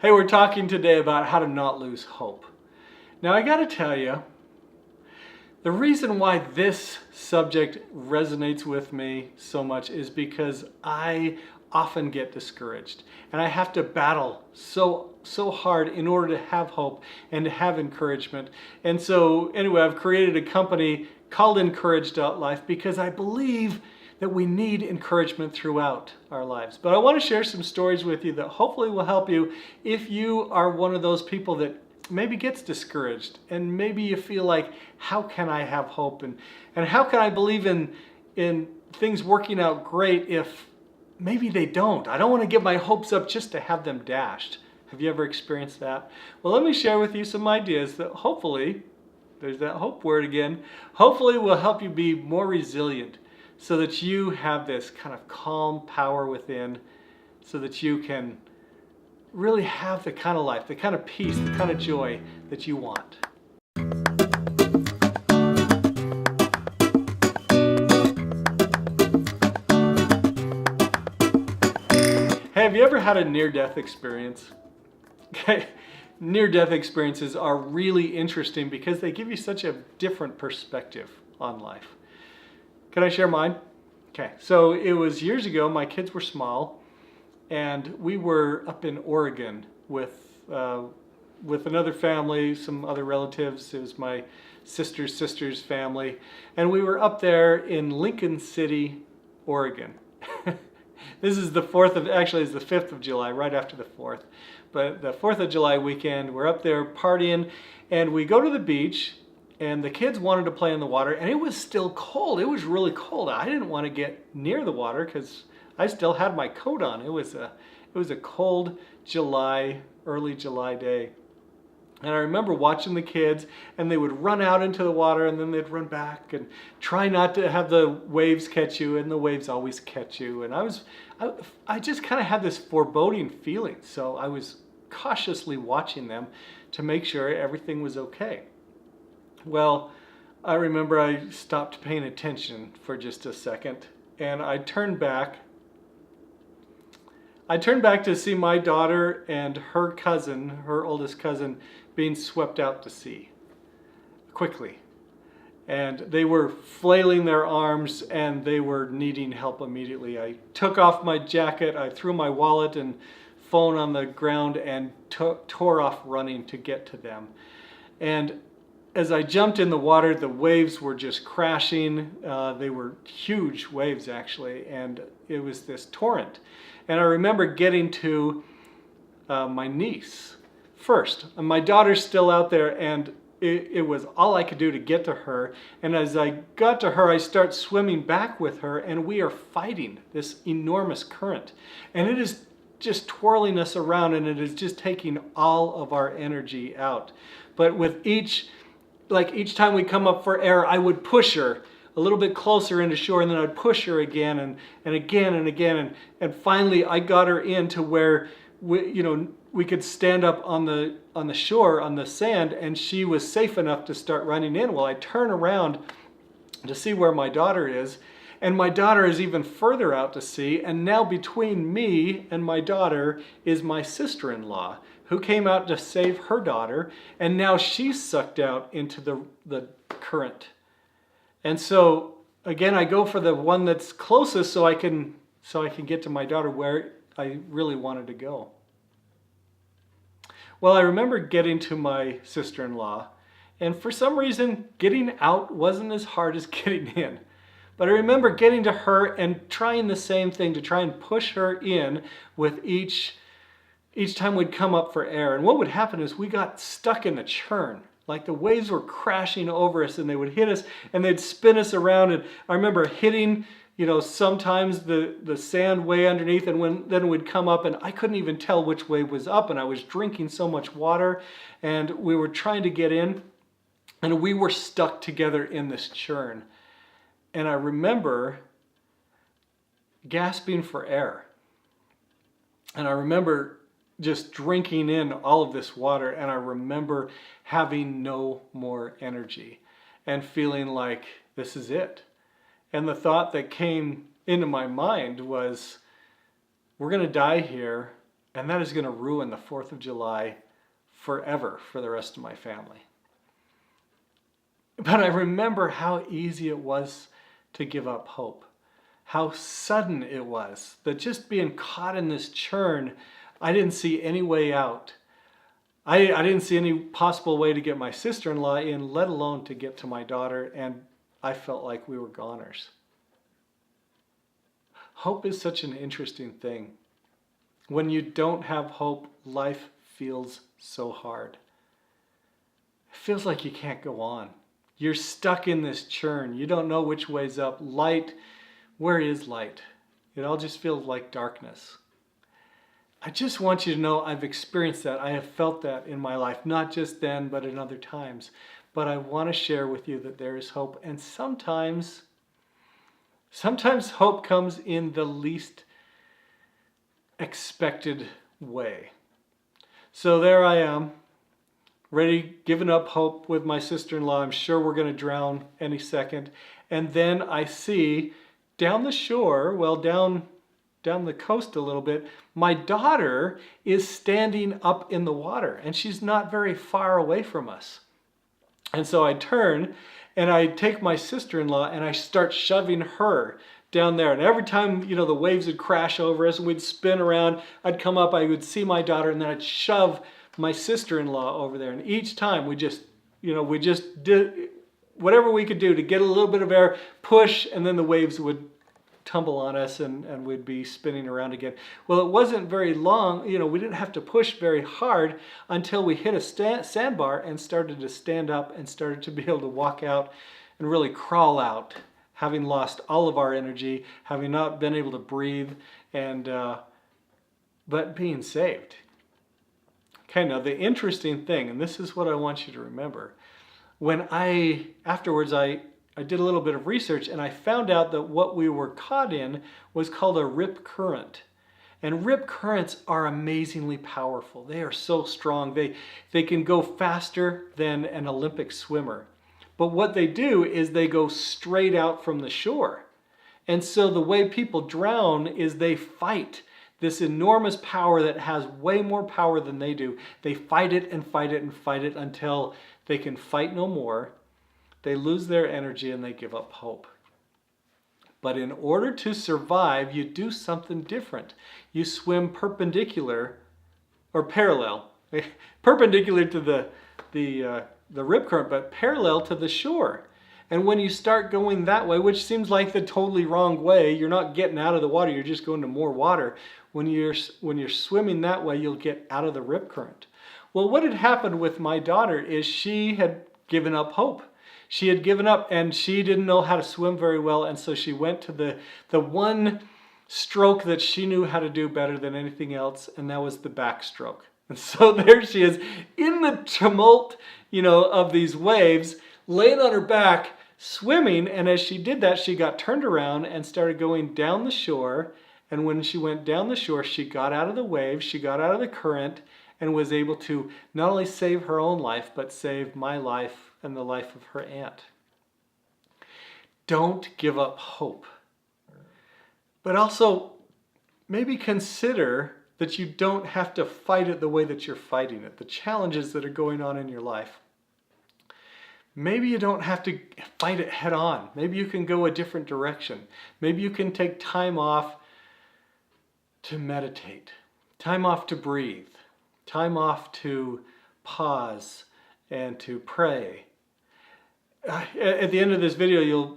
Hey, we're talking today about how to not lose hope. Now, I gotta tell you, the reason why this subject resonates with me so much is because I often get discouraged and I have to battle so hard in order to have hope and to have encouragement. And so anyway, I've created a company called Encouraged.life because I believe that we need encouragement throughout our lives. But I want to share some stories with you that hopefully will help you if you are one of those people that maybe gets discouraged and maybe you feel like, how can I have hope and how can I believe in things working out great if maybe they don't? I don't want to get my hopes up just to have them dashed. Have you ever experienced that? Well, let me share with you some ideas that hopefully, there's that hope word again, hopefully will help you be more resilient so that you have this kind of calm power within, so that you can really have the kind of life, the kind of peace, the kind of joy that you want. Hey, have you ever had a near-death experience? Okay, near-death experiences are really interesting because they give you such a different perspective on life. Can I share mine? Okay, so it was years ago, my kids were small, and we were up in Oregon with another family, some other relatives. It was my sister's family, and we were up there in Lincoln City, Oregon. This is the 4th of, actually it's the 5th of July, right after the 4th. But the 4th of July weekend, we're up there partying, and we go to the beach, and the kids wanted to play in the water, and it was still cold. It was really cold. I didn't want to get near the water because I still had my coat on. It was a cold July, early July day. And I remember watching the kids, and they would run out into the water, and then they'd run back and try not to have the waves catch you, and the waves always catch you. And I just kind of had this foreboding feeling, so I was cautiously watching them to make sure everything was okay. Well, I remember I stopped paying attention for just a second, and I turned back to see my daughter and her cousin, her oldest cousin, being swept out to sea quickly. And they were flailing their arms and they were needing help immediately. I took off my jacket, I threw my wallet and phone on the ground and tore off running to get to them. And as I jumped in the water, the waves were just crashing. They were huge waves actually, and it was this torrent. And I remember getting to my niece first. And my daughter's still out there, and it was all I could do to get to her. And as I got to her, I start swimming back with her, and we are fighting this enormous current. And it is just twirling us around, and it is just taking all of our energy out. But with each time we come up for air, I would push her a little bit closer into shore, and then I'd push her again and again and again. And finally, I got her into where we could stand up on the shore, on the sand, and she was safe enough to start running in. Well, I turn around to see where my daughter is, and my daughter is even further out to sea, and now between me and my daughter is my sister-in-law, who came out to save her daughter, and now she's sucked out into the current. And so again, I go for the one that's closest so I can get to my daughter where I really wanted to go. Well, I remember getting to my sister-in-law, and for some reason, getting out wasn't as hard as getting in. But I remember getting to her and trying the same thing to try and push her in with each time we'd come up for air. And what would happen is we got stuck in the churn. Like the waves were crashing over us, and they would hit us and they'd spin us around. And I remember hitting, sometimes the sand way underneath, and then we'd come up and I couldn't even tell which wave was up, and I was drinking so much water, and we were trying to get in, and we were stuck together in this churn. And I remember gasping for air. And I remember just drinking in all of this water, and I remember having no more energy and feeling like this is it. And the thought that came into my mind was, we're going to die here, And that is going to ruin the 4th of July forever for the rest of my family. But I remember how easy it was to give up hope. How sudden it was. That just being caught in this churn, I didn't see any way out. I didn't see any possible way to get my sister-in-law in, let alone to get to my daughter, and I felt like we were goners. Hope is such an interesting thing. When you don't have hope, life feels so hard. It feels like you can't go on. You're stuck in this churn. You don't know which way's up. Light, where is light? It all just feels like darkness. I just want you to know I've experienced that. I have felt that in my life, not just then, but in other times. But I want to share with you that there is hope. And sometimes hope comes in the least expected way. So there I am, ready, giving up hope with my sister-in-law. I'm sure we're going to drown any second. And then I see down the shore, well, down the coast a little bit, my daughter is standing up in the water, and she's not very far away from us. And so I turn and I take my sister-in-law and I start shoving her down there. And every time, the waves would crash over us and we'd spin around, I'd come up, I would see my daughter, and then I'd shove my sister-in-law over there. And each time we just did whatever we could do to get a little bit of air, push, and then the waves would tumble on us and we'd be spinning around again. Well, it wasn't very long, we didn't have to push very hard until we hit a sandbar and started to stand up and started to be able to walk out and really crawl out, having lost all of our energy, having not been able to breathe, and but being saved. Okay, now the interesting thing, and this is what I want you to remember, when afterwards I did a little bit of research and I found out that what we were caught in was called a rip current. And rip currents are amazingly powerful. They are so strong. They can go faster than an Olympic swimmer. But what they do is they go straight out from the shore. And so the way people drown is they fight this enormous power that has way more power than they do. They fight it and fight it and fight it until they can fight no more. They lose their energy and they give up hope. But in order to survive, you do something different. You swim perpendicular or parallel, perpendicular to the rip current, but parallel to the shore. And when you start going that way, which seems like the totally wrong way, you're not getting out of the water, you're just going to more water. When you're swimming that way, you'll get out of the rip current. Well, what had happened with my daughter is she had given up hope. She had given up and she didn't know how to swim very well, and so she went to the one stroke that she knew how to do better than anything else, and that was the backstroke. And so there she is in the tumult, of these waves, laying on her back, swimming, and as she did that, she got turned around and started going down the shore, and when she went down the shore, she got out of the waves, she got out of the current, and was able to not only save her own life, but save my life and the life of her aunt. Don't give up hope. But also, maybe consider that you don't have to fight it the way that you're fighting it, the challenges that are going on in your life. Maybe you don't have to fight it head on. Maybe you can go a different direction. Maybe you can take time off to meditate, time off to breathe, time off to pause and to pray. At the end of this video,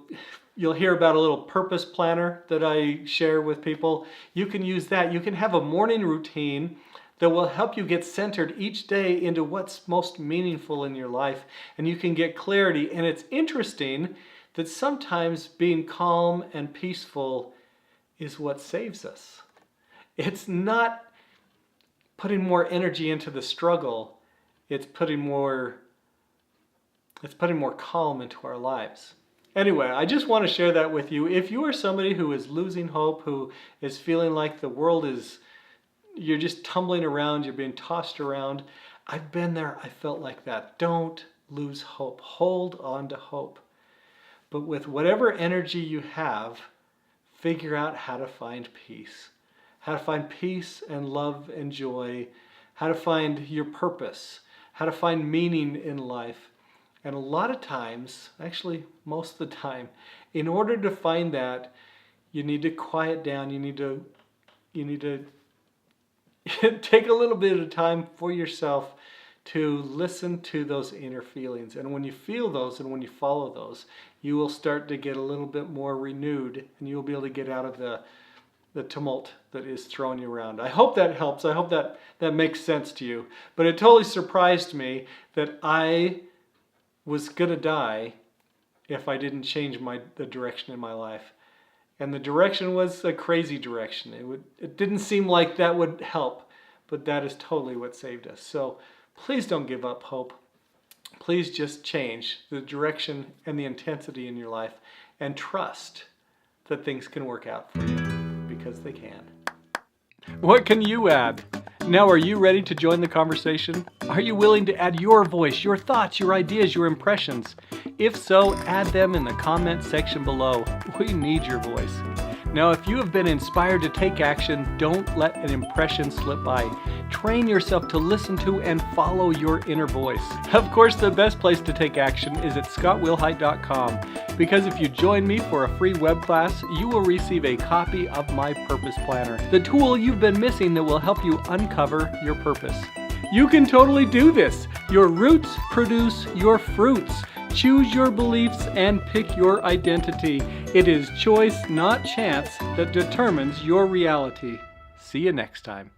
you'll hear about a little purpose planner that I share with people. You can use that. You can have a morning routine that will help you get centered each day into what's most meaningful in your life, and you can get clarity. And it's interesting that sometimes being calm and peaceful is what saves us. It's not putting more energy into the struggle. It's putting more calm into our lives. Anyway, I just want to share that with you. If you are somebody who is losing hope, who is feeling like the world you're just tumbling around, you're being tossed around, I've been there, I felt like that. Don't lose hope. Hold on to hope. But with whatever energy you have, figure out how to find peace. how to find peace and love and joy, how to find your purpose, how to find meaning in life. And a lot of times, actually most of the time, in order to find that, you need to quiet down. You need to take a little bit of time for yourself to listen to those inner feelings. And when you feel those and when you follow those, you will start to get a little bit more renewed, and you'll be able to get out of the tumult that is throwing you around. I hope that helps. I hope that makes sense to you. But it totally surprised me that I was gonna die if I didn't change the direction in my life. And the direction was a crazy direction. It didn't seem like that would help, but that is totally what saved us. So please don't give up hope. Please just change the direction and the intensity in your life and trust that things can work out for you, because they can. What can you add? Now, are you ready to join the conversation? Are you willing to add your voice, your thoughts, your ideas, your impressions? If so, add them in the comment section below. We need your voice. Now, if you have been inspired to take action, don't let an impression slip by. Train yourself to listen to and follow your inner voice. Of course, the best place to take action is at scottwilhite.com, because if you join me for a free web class, you will receive a copy of my Purpose Planner, the tool you've been missing that will help you uncover your purpose. You can totally do this. Your roots produce your fruits. Choose your beliefs and pick your identity. It is choice, not chance, that determines your reality. See you next time.